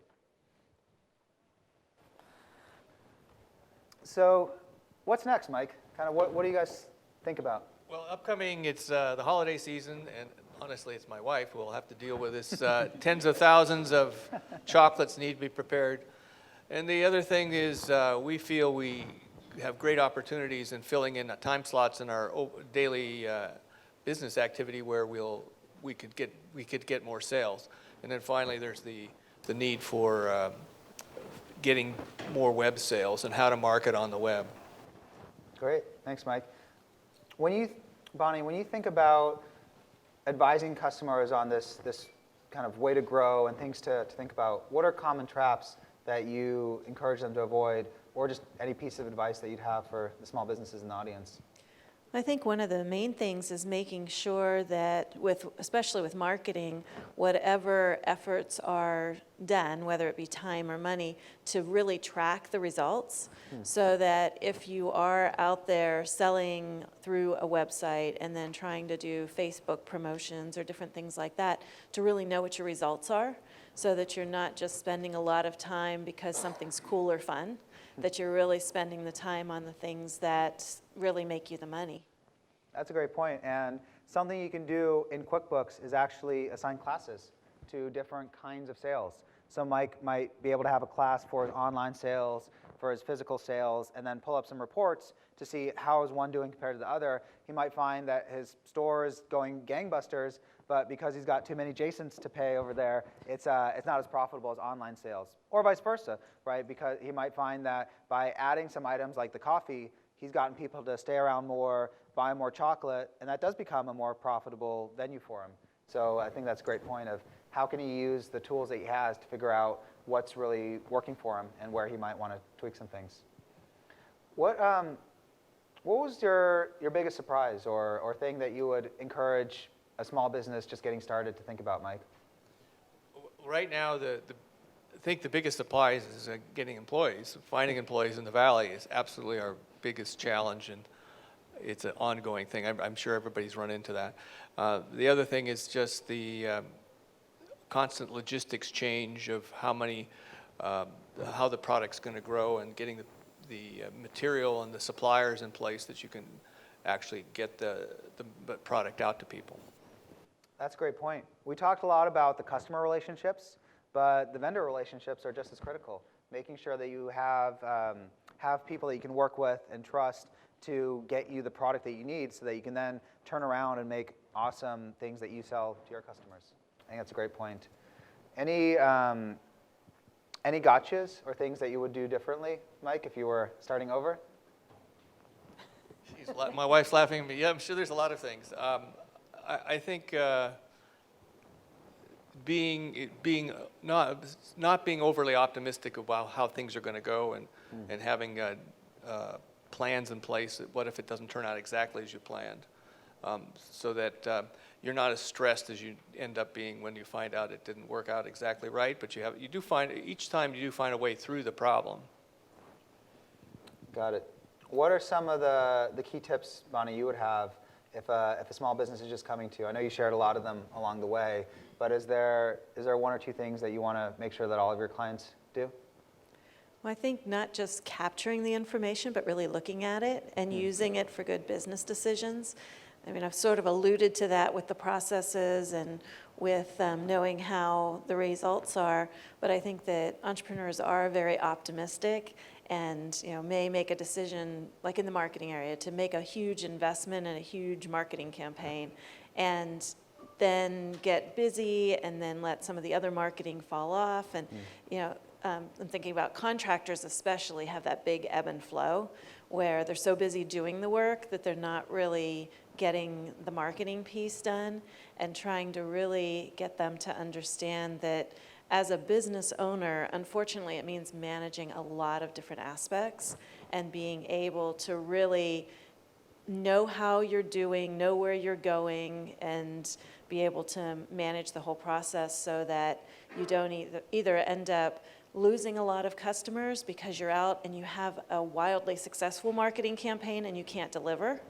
A: So what's next, Mike? Kind of what do you guys think about?
D: Well, upcoming, it's the holiday season, and honestly, it's my wife who will have to deal with this. Tens of thousands of chocolates need to be prepared. And the other thing is we feel we have great opportunities in filling in time slots in our daily business activity where we could get more sales. And then finally, there's the need for getting more web sales and how to market on the web.
A: Great, thanks, Mike. Bonnie, when you think about advising customers on this kind of way to grow and things to think about, what are common traps that you encourage them to avoid, or just any piece of advice that you'd have for the small businesses in the audience?
E: I think one of the main things is making sure that, especially with marketing, whatever efforts are done, whether it be time or money, to really track the results, so that if you are out there selling through a website and then trying to do Facebook promotions or different things like that, to really know what your results are, so that you're not just spending a lot of time because something's cool or fun, that you're really spending the time on the things that really make you the money.
A: That's a great point. And something you can do in QuickBooks is actually assign classes to different kinds of sales. So Mike might be able to have a class for his online sales, for his physical sales, and then pull up some reports to see how is one doing compared to the other. He might find that his store is going gangbusters, but because he's got too many Jasons to pay over there, it's not as profitable as online sales. Or vice versa, right? Because he might find that by adding some items like the coffee, he's gotten people to stay around more, buy more chocolate, and that does become a more profitable venue for him. So I think that's a great point of how can he use the tools that he has to figure out what's really working for him and where he might want to tweak some things. What was your biggest surprise or thing that you would encourage a small business just getting started to think about, Mike?
D: Right now, I think the biggest surprise is getting employees. Finding employees in the Valley is absolutely our biggest challenge, and it's an ongoing thing. I'm sure everybody's run into that. The other thing is just the constant logistics change of how the product's going to grow, and getting the material and the suppliers in place that you can actually get the product out to people.
A: That's a great point. We talked a lot about the customer relationships, but the vendor relationships are just as critical. Making sure that you have people that you can work with and trust to get you the product that you need, so that you can then turn around and make awesome things that you sell to your customers. I think that's a great point. Any gotchas or things that you would do differently, Mike, if you were starting over?
D: My wife's laughing at me. Yeah, I'm sure there's a lot of things. I think not being overly optimistic about how things are going to go, and having plans in place. What if it doesn't turn out exactly as you planned? So that you're not as stressed as you end up being when you find out it didn't work out exactly right. But each time you do find a way through the problem.
A: Got it. What are some of the key tips, Bonnie, you would have if a small business is just coming to you? I know you shared a lot of them along the way, but is there one or two things that you want to make sure that all of your clients do?
E: Well, I think not just capturing the information, but really looking at it and using it for good business decisions. I mean, I've sort of alluded to that with the processes and with knowing how the results are, but I think that entrepreneurs are very optimistic and may make a decision, like in the marketing area, to make a huge investment in a huge marketing campaign, and then get busy and then let some of the other marketing fall off. And I'm thinking about contractors especially have that big ebb and flow where they're so busy doing the work that they're not really getting the marketing piece done, and trying to really get them to understand that as a business owner, unfortunately, it means managing a lot of different aspects and being able to really know how you're doing, know where you're going, and be able to manage the whole process so that you don't either end up losing a lot of customers because you're out and you have a wildly successful marketing campaign and you can't deliver,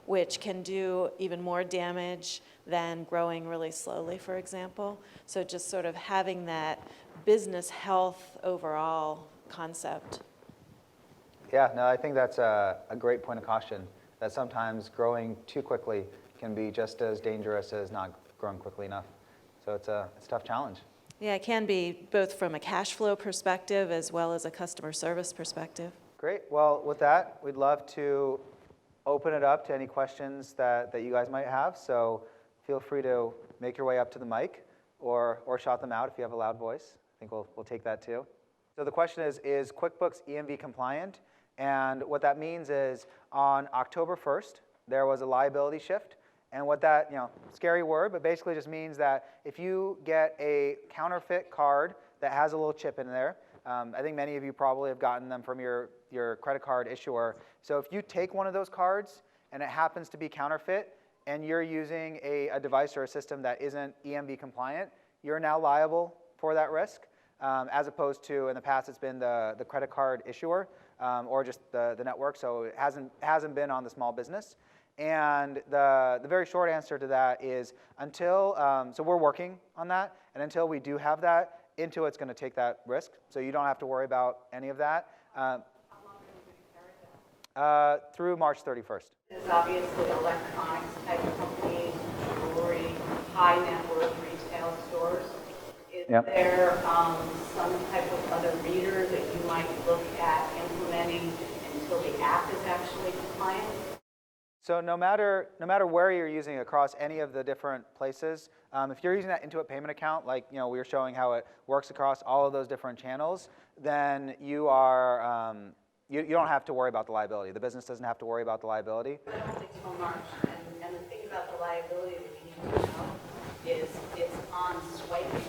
E: which can do even more damage than growing really slowly, for example. So just sort of having that business health overall concept.
A: Yeah, no, I think that's a great point of caution, that sometimes growing too quickly can be just as dangerous as not growing quickly enough. So it's a tough challenge.
E: Yeah, it can be both from a cash flow perspective as well as a customer service perspective.
A: Great. Well, with that, we'd love to open it up to any questions that you guys might have. So feel free to make your way up to the mic or shout them out if you have a loud voice. I think we'll take that too. So the question is QuickBooks EMV compliant? And what that means is on October 1st, there was a liability shift. And what that, scary word, but basically just means that if you get a counterfeit card that has a little chip in there, I think many of you probably have gotten them from your credit card issuer. So if you take one of those cards and it happens to be counterfeit and you're using a device or a system that isn't EMV compliant, you're now liable for that risk, as opposed to in the past it's been the credit card issuer or just the network, so it hasn't been on the small business. And the very short answer to that is until, so we're working on that, and until we do have that, Intuit's going to take that risk, so you don't have to worry about any of that. How long are you going to carry that? Through March 31st.
F: There's obviously electronics type companies, jewelry, high net worth retail stores. Is there some type of other reader that you might look at implementing until the app is actually compliant?
A: So no matter where you're using it across any of the different places, if you're using that Intuit payment account, like we were showing how it works across all of those different channels, then you are you don't have to worry about the liability. The business doesn't have to worry about the liability.
F: But only till March, and the thing about the liability that you need to know is it's on swiping.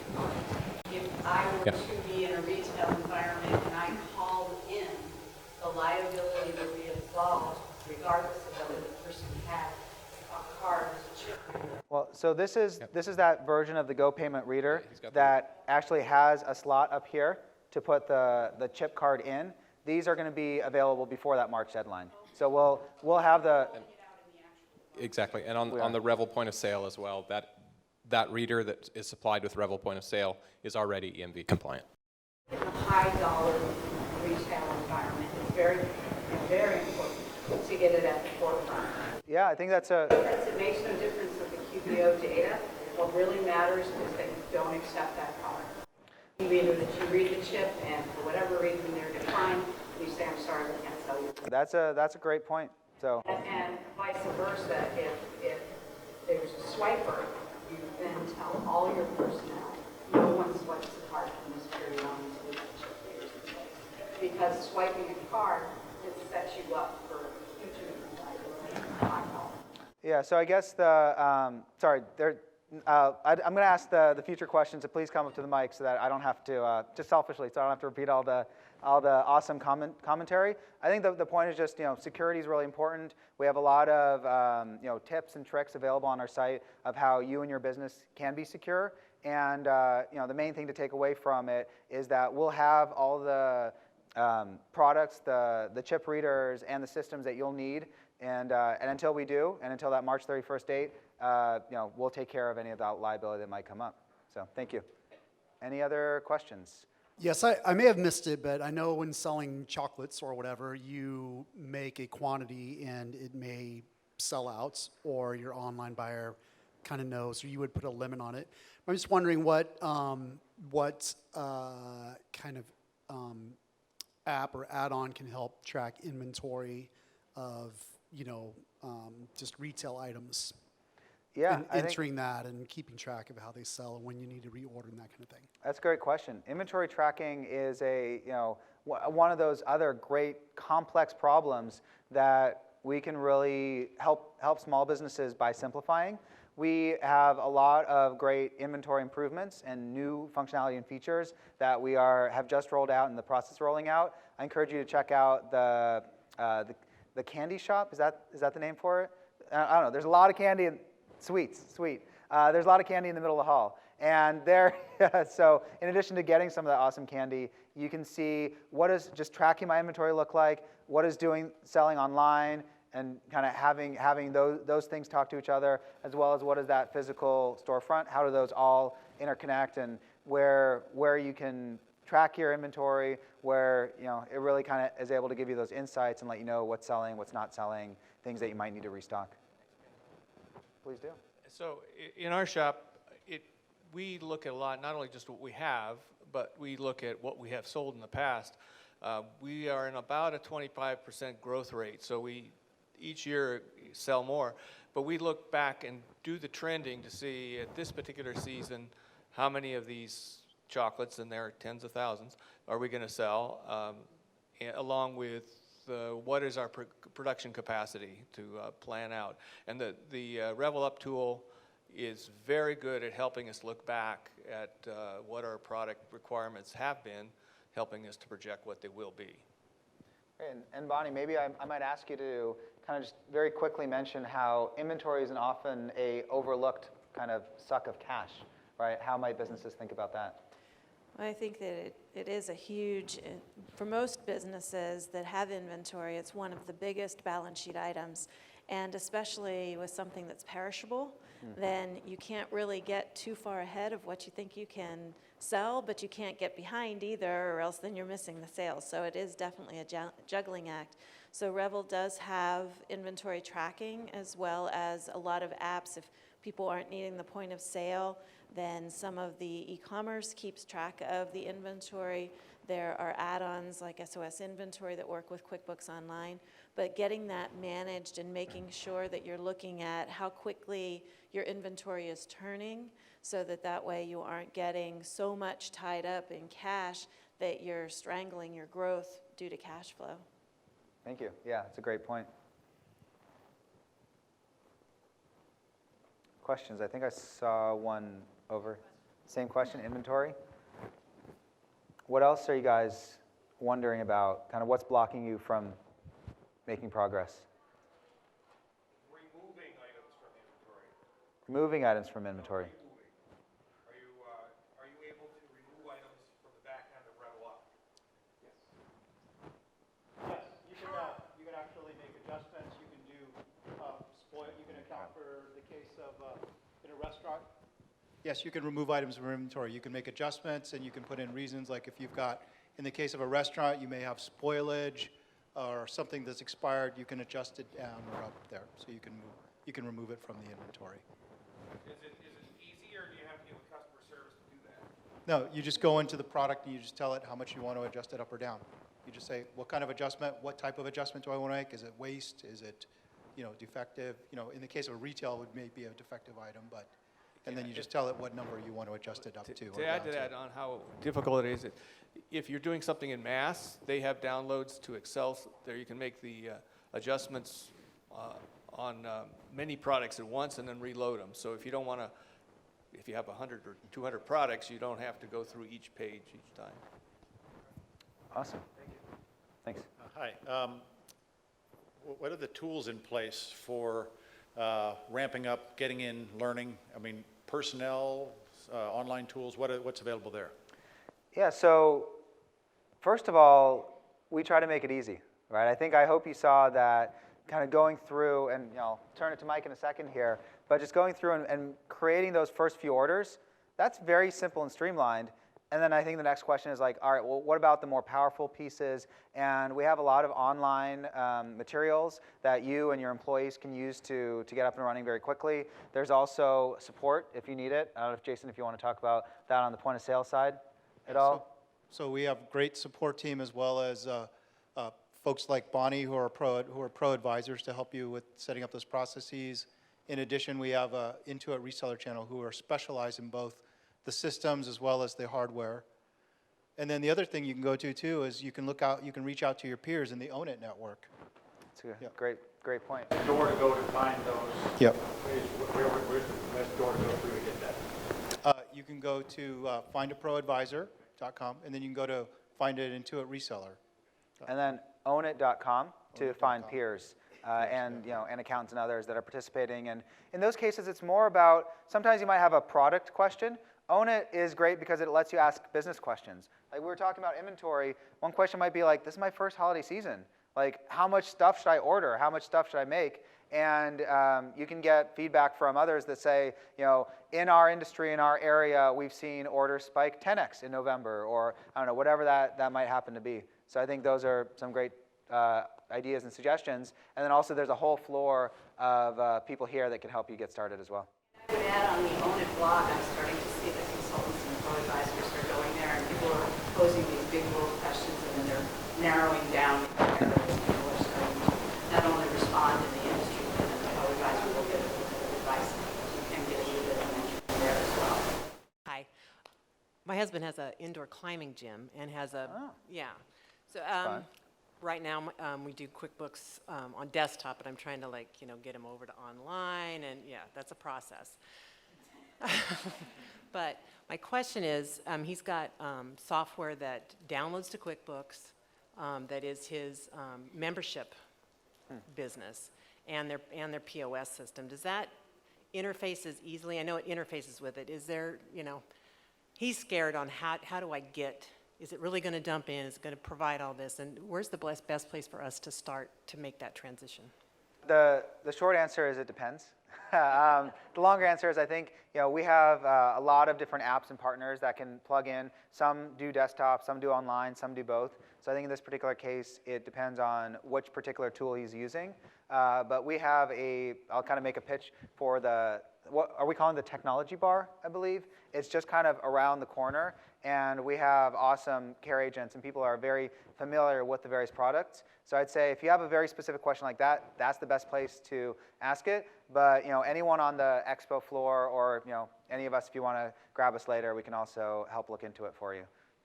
F: If I were to be in a retail environment and I called in, the liability would be absolved regardless of whether the person had a card as a chip reader.
A: Well, so this is that version of the GoPayment reader that actually has a slot up here to put the chip card in. These are going to be available before that March deadline. So we'll have the
B: Exactly, and on the Revel point of sale as well, that reader that is supplied with Revel point of sale is already EMV compliant.
F: In a high-dollar retail environment, it's very, very important to get it at the forefront.
A: Yeah, I think that's a,
F: Because it makes no difference with the QBO data. What really matters is that you don't accept that product. Either that you read the chip and for whatever reason they're declined, you say, I'm sorry, we can't sell you.
A: that's a great point. So,
F: And vice versa, if there's a swiper, you then tell all your personnel, no one swipes a card from this period on until we have chip readers in place. Because swiping a card, it sets you up for future liability.
A: yeah, so I guess the, sorry, I'm going to ask the future questions to please come up to the mic so that I don't have to, just selfishly, so I don't have to repeat all the awesome commentary. I think the point is just, security is really important. We have a lot of, tips and tricks available on our site of how you and your business can be secure. And, the main thing to take away from it is that we'll have all the products, the chip readers, and the systems that you'll need. And until we do, and until that March 31st date, we'll take care of any of that liability that might come up. So thank you. Any other questions?
G: Yes, I may have missed it, but I know when selling chocolates or whatever, you make a quantity and it may sell out, or your online buyer kind of knows, or you would put a limit on it. I'm just wondering what kind of app or add-on can help track inventory of, just retail items.
A: Yeah,
G: and
A: I think
G: entering that and keeping track of how they sell and when you need to reorder and that kind of thing.
A: that's a great question. Inventory tracking is one of those other great complex problems that we can really help small businesses by simplifying. We have a lot of great inventory improvements and new functionality and features that we have just rolled out and the process rolling out. I encourage you to check out the candy shop. Is that the name for it? I don't know. There's a lot of candy and sweet. There's a lot of candy in the middle of the hall. And there, so in addition to getting some of that awesome candy, you can see what does just tracking my inventory look like, what is selling online, and kind of having those things talk to each other, as well as what is that physical storefront, how do those all interconnect, and where you can track your inventory, where it really kind of is able to give you those insights and let you know what's selling, what's not selling, things that you might need to restock. Please do.
D: So in our shop, we look at a lot, not only just what we have, but we look at what we have sold in the past. We are in about a 25% growth rate, so we each year sell more. But we look back and do the trending to see at this particular season how many of these chocolates, and there are tens of thousands, are we going to sell, along with what is our production capacity to plan out. And the Revel Up tool is very good at helping us look back at what our product requirements have been, helping us to project what they will be.
A: And Bonnie, maybe I might ask you to kind of just very quickly mention how inventory is often a overlooked kind of suck of cash, right? How might businesses think about that?
E: Well, I think that it is a huge, for most businesses that have inventory, it's one of the biggest balance sheet items. And especially with something that's perishable, then you can't really get too far ahead of what you think you can sell, but you can't get behind either, or else then you're missing the sales. So it is definitely a juggling act. So Revel does have inventory tracking, as well as a lot of apps. If people aren't needing the point of sale, then some of the e-commerce keeps track of the inventory. There are add-ons like SOS Inventory that work with QuickBooks Online. But getting that managed and making sure that you're looking at how quickly your inventory is turning, so that way you aren't getting so much tied up in cash that you're strangling your growth due to cash flow.
A: Thank you. Yeah, that's a great point. Questions? I think I saw one over. Same question, inventory. What else are you guys wondering about? Kind of what's blocking you from making progress?
H: Removing items from inventory.
A: Removing items from inventory.
H: Are you able to remove items from the back end of Revel Up?
I: Yes, you can actually make adjustments. You can do spoil. You can account for the case of in a restaurant.
C: Yes, you can remove items from inventory. You can make adjustments, and you can put in reasons, like if you've got, in the case of a restaurant, you may have spoilage or something that's expired, you can adjust it down or up there. So you can remove it from the inventory.
H: Is it easy, or do you have to deal with customer service to do that?
C: No, you just go into the product and you just tell it how much you want to adjust it up or down. You just say, what kind of adjustment, what type of adjustment do I want to make? Is it waste? Is it, defective? In the case of retail, it may be a defective item, but, and then you just tell it what number you want to adjust it up to.
D: To add to that on how difficult it is, if you're doing something in mass, they have downloads to Excel. There you can make the adjustments on many products at once and then reload them. So if you don't want to, if you have 100 or 200 products, you don't have to go through each page each time.
A: Awesome. Thanks.
J: Hi. What are the tools in place for ramping up, getting in, learning? I mean, personnel, online tools, what's available there?
A: Yeah, so first of all, we try to make it easy, right? I hope you saw that kind of going through, and I'll turn it to Mike in a second here, but just going through and creating those first few orders, that's very simple and streamlined. And then I think the next question is like, all right, well, what about the more powerful pieces? And we have a lot of online materials that you and your employees can use to get up and running very quickly. There's also support if you need it. I don't know if Jason, if you want to talk about that on the point of sale side at all.
C: So we have a great support team, as well as folks like Bonnie who are pro advisors to help you with setting up those processes. In addition, we have a Intuit reseller channel who are specialized in both the systems as well as the hardware. And then the other thing you can go to too is you can reach out to your peers in the Own It network.
A: That's a great point.
I: Door to go to find those.
C: Yep.
I: Where's the best door to go through to get that?
C: You can go to findaproadvisor.com, and then you can go to find it Intuit reseller.
A: And then ownit.com to find peers. And accountants and others that are participating. And in those cases, it's more about, sometimes you might have a product question. Own It is great because it lets you ask business questions. Like we were talking about inventory, one question might be like, this is my first holiday season. Like, how much stuff should I order? How much stuff should I make? And you can get feedback from others that say, in our industry, in our area, we've seen orders spike 10x in November, or I don't know, whatever that might happen to be. So I think those are some great ideas and suggestions. And then also there's a whole floor of people here that can help you get started as well.
F: I would add on the Own It blog, I'm starting to see that consultants and pro-advisors are going there, and people are posing these big world questions, and then they're narrowing down areas people are starting to not only respond in the industry, but then the pro-advisor will get a little bit of advice and get a little bit of mention there as well.
K: Hi. My husband has an indoor climbing gym and has a, yeah. So right now we do QuickBooks on desktop, but I'm trying to get him over to online, and yeah, that's a process. But my question is, he's got software that downloads to QuickBooks that is his membership business and their POS system. Does that interfaces easily? I know it interfaces with it. Is there, he's scared on how do I get, is it really going to dump in? Is it going to provide all this? And where's the best place for us to start to make that transition?
A: The short answer is it depends. The longer answer is I think we have a lot of different apps and partners that can plug in. Some do desktop, some do online, some do both. So I think in this particular case, it depends on which particular tool he's using. But we have I'll kind of make a pitch for what are we calling the technology bar, I believe. It's just kind of around the corner. And we have awesome care agents, and people are very familiar with the various products. So I'd say if you have a very specific question like that, that's the best place to ask it. But anyone on the expo floor, or any of us, if you want to grab us later, we can also help look into it for you.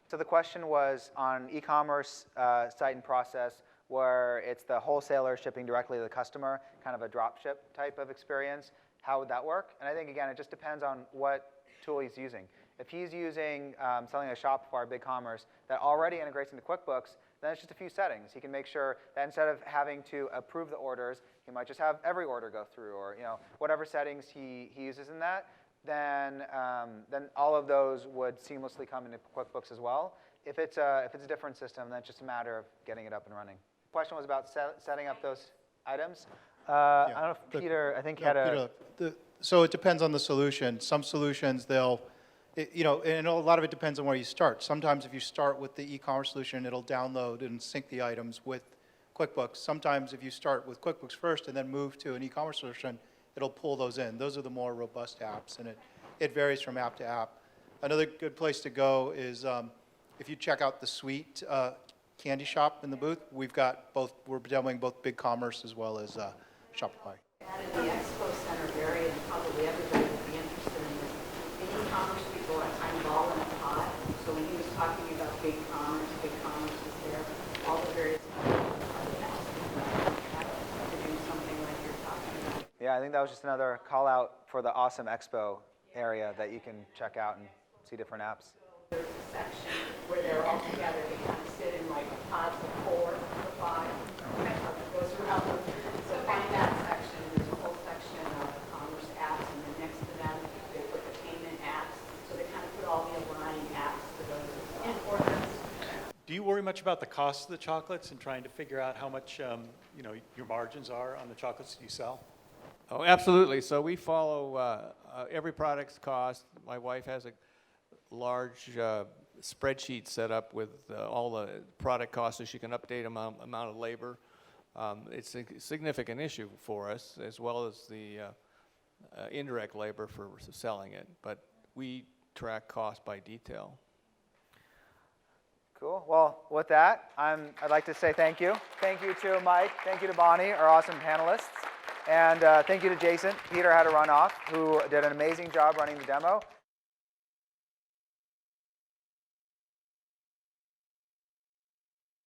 A: So the question was on e-commerce site and process, where it's the wholesaler shipping directly to the customer, kind of a drop ship type of experience. How would that work? And I think, again, it just depends on what tool he's using. If he's using something like Shopify or BigCommerce that already integrates into QuickBooks, then it's just a few settings. He can make sure that instead of having to approve the orders, he might just have every order go through, or whatever settings he uses in that. Then all of those would seamlessly come into QuickBooks as well. If it's a different system, then it's just a matter of getting it up and running. The question was about setting up those items. I don't know if
C: the-
A: Peter, I think
C: No,
A: had a,
C: Peter, so it depends on the solution. Some solutions, and a lot of it depends on where you start. Sometimes if you start with the e-commerce solution, it'll download and sync the items with QuickBooks. Sometimes if you start with QuickBooks first and then move to an e-commerce solution, it'll pull those in. Those are the more robust apps, and it varies from app to app. Another good place to go is if you check out the Suite Candy Shop in the booth, we're demoing both BigCommerce as well as Shopify.
F: Added the Expo Center area, and probably everybody would be interested in this. In e-commerce, people are kind of all in a pot. So when he was talking about BigCommerce is there, all the various to do something like you're talking about.
A: yeah, I think that was just another call out for the awesome Expo area that you can check out and see different apps.
F: There's a section where they're all together, they kind of sit in like pods of 4 or 5. It goes around. So find that section, there's a whole section of commerce apps, and then next to them, they put the payment apps. So they kind of put all the aligning apps to those importance.
I: Do you worry much about the cost of the chocolates and trying to figure out how much, your margins are on the chocolates you sell?
D: Oh, absolutely. So we follow every product's cost. My wife has a large spreadsheet set up with all the product costs so she can update amount of labor. It's a significant issue for us, as well as the indirect labor for selling it. But we track cost by detail.
A: Cool. Well, with that, I'd like to say thank you. Thank you to Mike. Thank you to Bonnie, our awesome panelists. And thank you to Jason. Peter had to run off, who did an amazing job running the demo.